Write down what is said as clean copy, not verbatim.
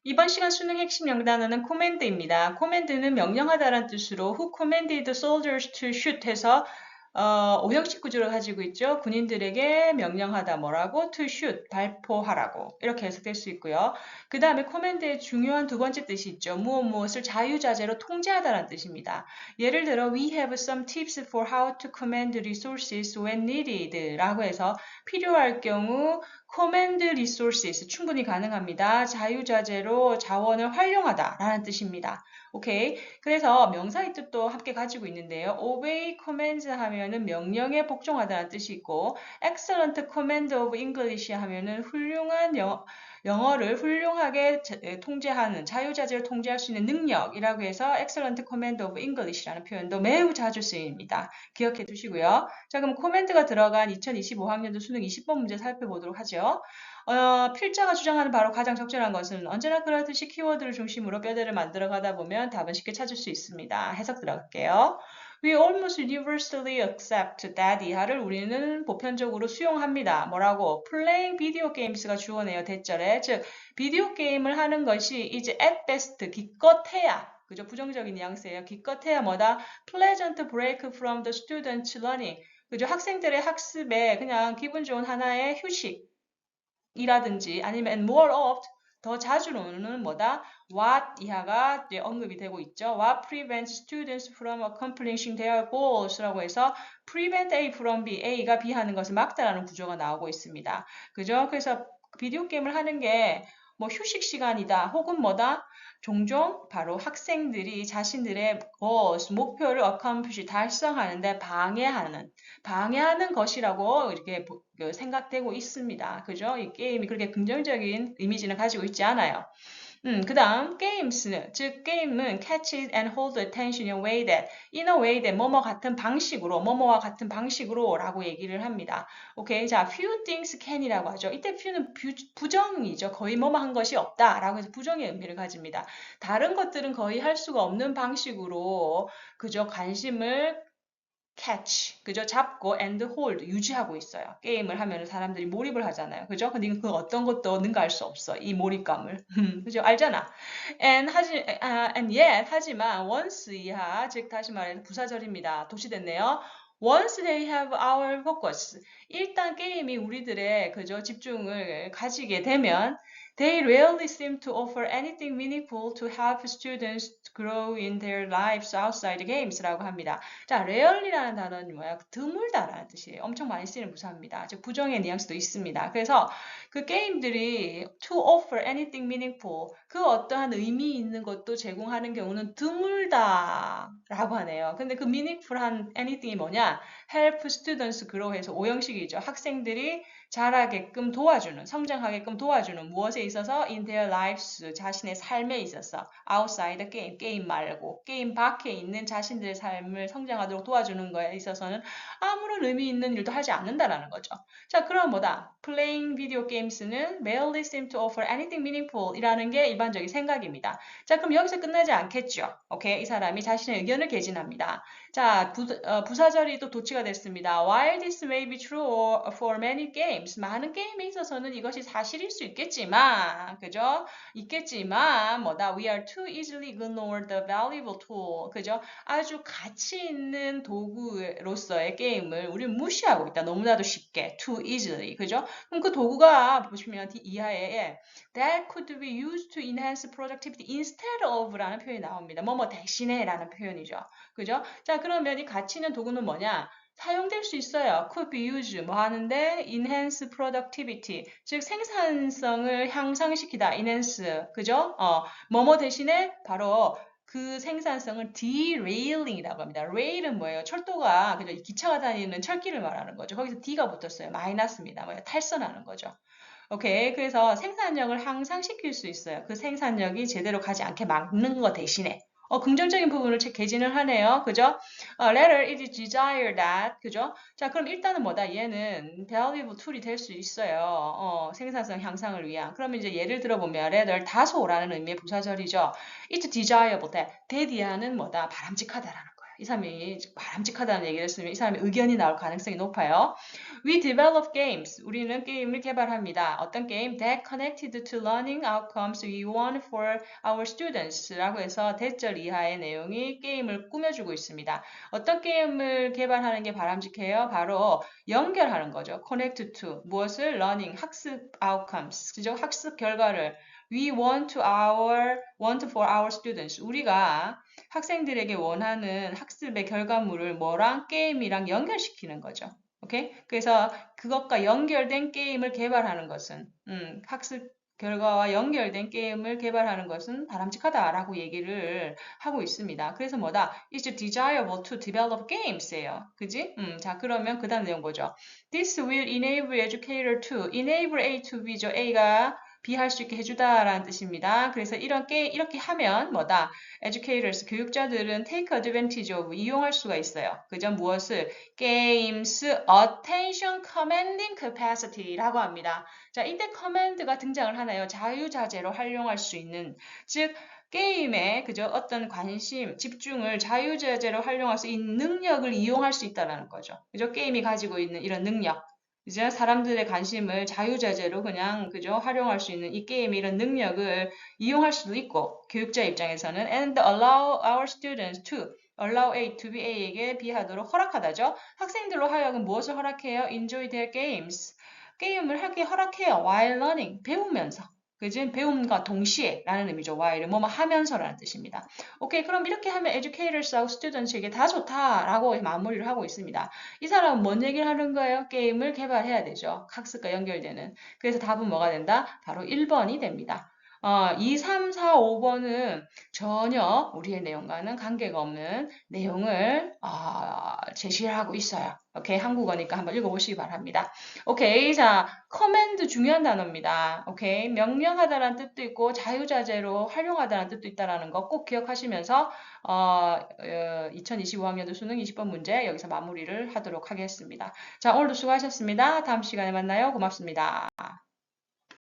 이번 시간 수능 핵심 영단어는 command입니다. command는 명령하다라는 뜻으로 who commanded soldiers to shoot 해서 오형식 구조를 가지고 있죠. 군인들에게 명령하다 뭐라고? to shoot, 발포하라고. 이렇게 해석될 수 있고요. 그 다음에 command의 중요한 두 번째 뜻이 있죠. 무엇을 자유자재로 통제하다라는 뜻입니다. 예를 들어 we have some tips for how to command resources when needed 라고 해서 필요할 경우 command resources 충분히 가능합니다. 자유자재로 자원을 활용하다 라는 뜻입니다. 오케이. 그래서 명사의 뜻도 함께 가지고 있는데요. obey commands 하면은 명령에 복종하다는 뜻이 있고 excellent command of English 하면은 훌륭한 영어를 훌륭하게 통제하는 자유자재로 통제할 수 있는 능력이라고 해서 excellent command of English라는 표현도 매우 자주 쓰입니다. 기억해 두시고요. 자, 그럼 command가 들어간 2025학년도 수능 20번 문제 살펴보도록 하죠. 필자가 주장하는 바로 가장 적절한 것은 언제나 그렇듯이 키워드를 중심으로 뼈대를 만들어 가다 보면 답은 쉽게 찾을 수 있습니다. 해석 들어갈게요. We almost universally accept that 이하를 우리는 보편적으로 수용합니다. 뭐라고? Playing video games가 주어네요. 대절에. 즉, 비디오 게임을 하는 것이 is at best 기껏해야 그죠? 부정적인 뉘앙스예요. 기껏해야 뭐다? Pleasant break from the student's learning. 그죠? 학생들의 학습에 그냥 기분 좋은 하나의 휴식. 이라든지 아니면 more of 더 자주로는 뭐다? what 이하가 언급이 되고 있죠. What prevents students from accomplishing their goals라고 해서 prevent A from B, A가 B 하는 것을 막다라는 구조가 나오고 있습니다. 그죠? 그래서 비디오 게임을 하는 게 뭐 휴식 시간이다 혹은 뭐다? 종종 바로 학생들이 자신들의 goals, 목표를 accomplish, 달성하는데 방해하는 것이라고 이렇게 생각되고 있습니다. 그죠? 이 게임이 그렇게 긍정적인 이미지는 가지고 있지 않아요. 그 다음 games, 즉 게임은 catch it and hold attention in a way that 뭐뭐 같은 방식으로 뭐뭐와 같은 방식으로 라고 얘기를 합니다. 오케이, 자 few things can이라고 하죠. 이때 few는 부정이죠. 거의 뭐뭐 한 것이 없다 라고 해서 부정의 의미를 가집니다. 다른 것들은 거의 할 수가 없는 방식으로 그저 관심을 catch, 그죠? 잡고 and hold, 유지하고 있어요. 게임을 하면 사람들이 몰입을 하잖아요. 그죠? 근데 그 어떤 것도 능가할 수 없어. 이 몰입감을. 그죠? 알잖아. And yet, 하지만 once 이하, 즉 다시 말해서 부사절입니다. 도치됐네요. Once they have our focus. 일단 게임이 우리들의 그죠? 집중을 가지게 되면 they rarely seem to offer anything meaningful to help students grow in their lives outside games라고 합니다. 자, rarely라는 단어는 뭐야? 드물다라는 뜻이에요. 엄청 많이 쓰이는 부사입니다. 즉 부정의 뉘앙스도 있습니다. 그래서 그 게임들이 to offer anything meaningful 그 어떠한 의미 있는 것도 제공하는 경우는 드물다라고 하네요. 근데 그 meaningful한 anything이 뭐냐? help students grow 해서 오형식이죠. 학생들이 자라게끔 도와주는, 성장하게끔 도와주는 무엇에 있어서 in their lives 자신의 삶에 있어서 outside game, 게임 말고 게임 밖에 있는 자신들의 삶을 성장하도록 도와주는 거에 있어서는 아무런 의미 있는 일도 하지 않는다라는 거죠. 자, 그럼 뭐다? Playing video games는 rarely seem to offer anything meaningful 이라는 게 일반적인 생각입니다. 자, 그럼 여기서 끝나지 않겠죠. 오케이? 이 사람이 자신의 의견을 개진합니다. 자, 부사절이 또 도치가 됐습니다. While this may be true for many games, 많은 게임에 있어서는 이것이 사실일 수 있겠지만, 그죠? 있겠지만, 뭐다? We are too easily ignore the valuable tool, 그죠? 아주 가치 있는 도구로서의 게임을 우리는 무시하고 있다. 너무나도 쉽게, too easily, 그죠? 그럼 그 도구가 보시면 이하에 that could be used to enhance productivity instead of라는 표현이 나옵니다. 뭐뭐 대신에라는 표현이죠. 그죠? 자, 그러면 이 가치 있는 도구는 뭐냐? 사용될 수 있어요. could be used 뭐 하는데 enhance productivity 즉 생산성을 향상시키다 enhance 그죠? 뭐뭐 대신에 바로 그 생산성을 derailing이라고 합니다. rail은 뭐예요? 철도가 그죠? 기차가 다니는 철길을 말하는 거죠. 거기서 d가 붙었어요. 마이너스입니다. 뭐예요? 탈선하는 거죠. 오케이. 그래서 생산력을 향상시킬 수 있어요. 그 생산력이 제대로 가지 않게 막는 것 대신에. 긍정적인 부분을 개진을 하네요. 그죠? Later, it is desired that. 그죠? 자, 그럼 일단은 뭐다? 얘는 valuable tool이 될 수 있어요. 생산성 향상을 위한. 그러면 이제 예를 들어보면, rather, 다소라는 의미의 부사절이죠. It's desirable that. that 이하는 뭐다? 바람직하다라는 거예요. 이 사람이 바람직하다는 얘기를 했으면 이 사람의 의견이 나올 가능성이 높아요. We develop games. 우리는 게임을 개발합니다. 어떤 게임? That connected to learning outcomes we want for our students 라고 해서 대절 이하의 내용이 게임을 꾸며주고 있습니다. 어떤 게임을 개발하는 게 바람직해요? 바로 연결하는 거죠. connect to. 무엇을? learning. 학습 outcomes. 그죠? 학습 결과를 we want for our students. 우리가 학생들에게 원하는 학습의 결과물을 뭐랑 게임이랑 연결시키는 거죠. 오케이? 그래서 그것과 연결된 게임을 개발하는 것은 학습 결과와 연결된 게임을 개발하는 것은 바람직하다라고 얘기를 하고 있습니다. 그래서 뭐다? It's desirable to develop games예요. 그지? 자, 그러면 그 다음 내용 보죠. This will enable educator to enable A to B죠. A가 B 할 수 있게 해주다라는 뜻입니다. 그래서 이렇게 하면 뭐다? Educators, 교육자들은 take advantage of, 이용할 수가 있어요. 그죠? 무엇을? Games attention commanding capacity라고 합니다. 자, 이때 command가 등장을 하나요? 자유자재로 활용할 수 있는, 즉 게임에 그죠? 어떤 관심, 집중을 자유자재로 활용할 수 있는 능력을 이용할 수 있다는 거죠. 그죠? 게임이 가지고 있는 이런 능력. 이제 사람들의 관심을 자유자재로 그냥 그죠? 활용할 수 있는 이 게임의 이런 능력을 이용할 수도 있고, 교육자 입장에서는 and allow our students to allow A to be A에게 B 하도록 허락하다죠. 학생들로 하여금 무엇을 허락해요? Enjoy their games. 게임을 하게 허락해요. While learning. 배우면서. 그지? 배움과 동시에 라는 의미죠. while은 뭐뭐 하면서라는 뜻입니다. 오케이, 그럼 이렇게 하면 educators하고 students에게 다 좋다라고 마무리를 하고 있습니다. 이 사람은 뭔 얘기를 하는 거예요? 게임을 개발해야 되죠. 학습과 연결되는. 그래서 답은 뭐가 된다? 바로 1번이 됩니다. 2, 3, 4, 5번은 전혀 우리의 내용과는 관계가 없는 내용을 제시를 하고 있어요. 오케이, 한국어니까 한번 읽어보시기 바랍니다. 오케이, 자, 커맨드 중요한 단어입니다. 오케이, 명령하다라는 뜻도 있고 자유자재로 활용하다라는 뜻도 있다는 거 꼭 기억하시면서 2025학년도 수능 20번 문제 여기서 마무리를 하도록 하겠습니다. 자, 오늘도 수고하셨습니다. 다음 시간에 만나요. 고맙습니다.